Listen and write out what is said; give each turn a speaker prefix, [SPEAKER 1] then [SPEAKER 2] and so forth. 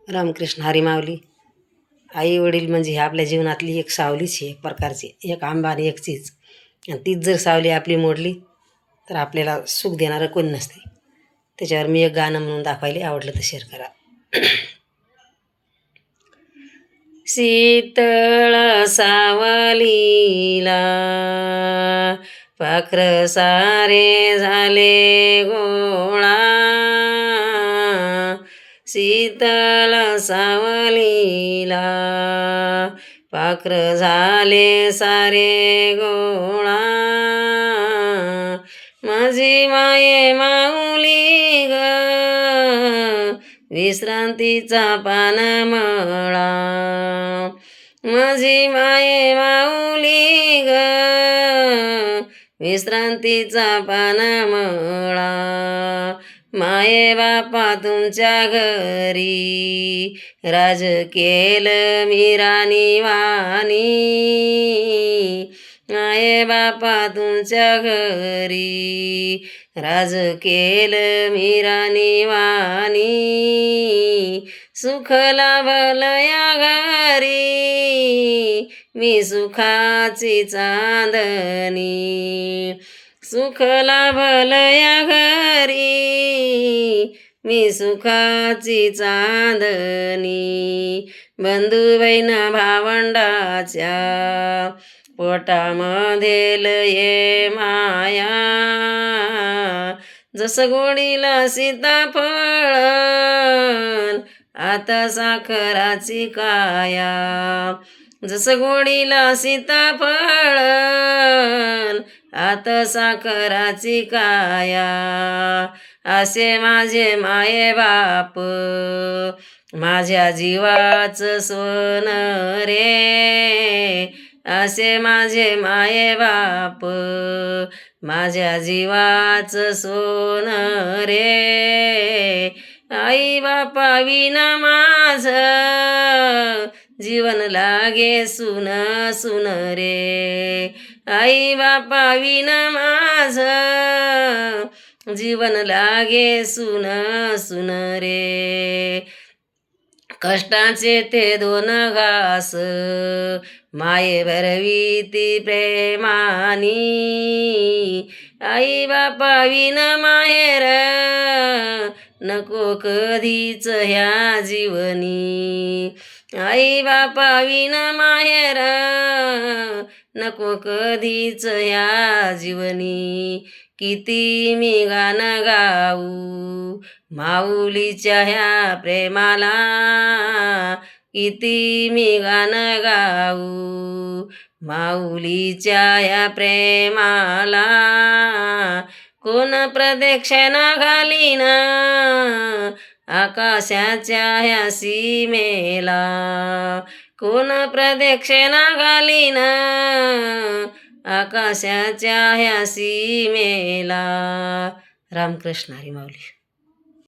[SPEAKER 1] रामकृष्ण हरी माऊली. आई वडील म्हणजे हे आपल्या जीवनातली एक सावलीच आहे, एक प्रकारची एक आंबा आणि एक चीज. आणि तीच जर सावली आपली मोडली तर आपल्याला सुख देणारं कोणी नसते. त्याच्यावर मी एक गाणं म्हणून दाखवायला आवडलं तर शेअर करा. शीतळ सावलीला पाखर सारे झाले गोळा, शीतळ सावलीला पाखर झाले सारे गोळा, माझी माये माऊली ग विश्रांतीचा पानमळा, माझी माये माऊली ग विश्रांतीचा पानमळा, माये बापा तुमच्या घरी राज केलं मी राणी वाणी, माये बापा तुमच्या घरी राज केलं मी राणी वाणी, सुख लाभलं या घरी मी सुखाची चांदणी, सुख लाभलं या घरी मी सुखाची चांदणी, बंधू बहीण भावंडाच्या पोटामध्ये लये माया, जसं गोडीला सीताफळ आता साखराची काया, जसं गोडीला सीताफळ आता साखराची काया, असे माझे माये बाप माझ्या जीवाचं सोन रे, असे माझे माये बाप माझ्या जीवाचं सोन रे, आई बापा विना माझ जीवन लागे सुन सुन रे, आई बापा विना माझ जीवन लागे सुन सुन रे, कष्टाचे ते दोन घास माये भरवीती प्रेमानी, आई बापा विन माहेर नको कधीच ह्या जीवनी, आई बापा विन माहेर नको कधीच ह्या जीवनी, किती मी गाणं गाऊ माऊलीच्या ह्या प्रेमाला, किती मी गाणं गाऊ माऊलीच्या ह्या प्रेमाला, कोण प्रदक्षिणा घालीना आकाशाच्या ह्या सीमेला, कोण प्रदक्षिणा घालीना आकाशाच्या ह्या सीमेला. रामकृष्ण हरी माऊली.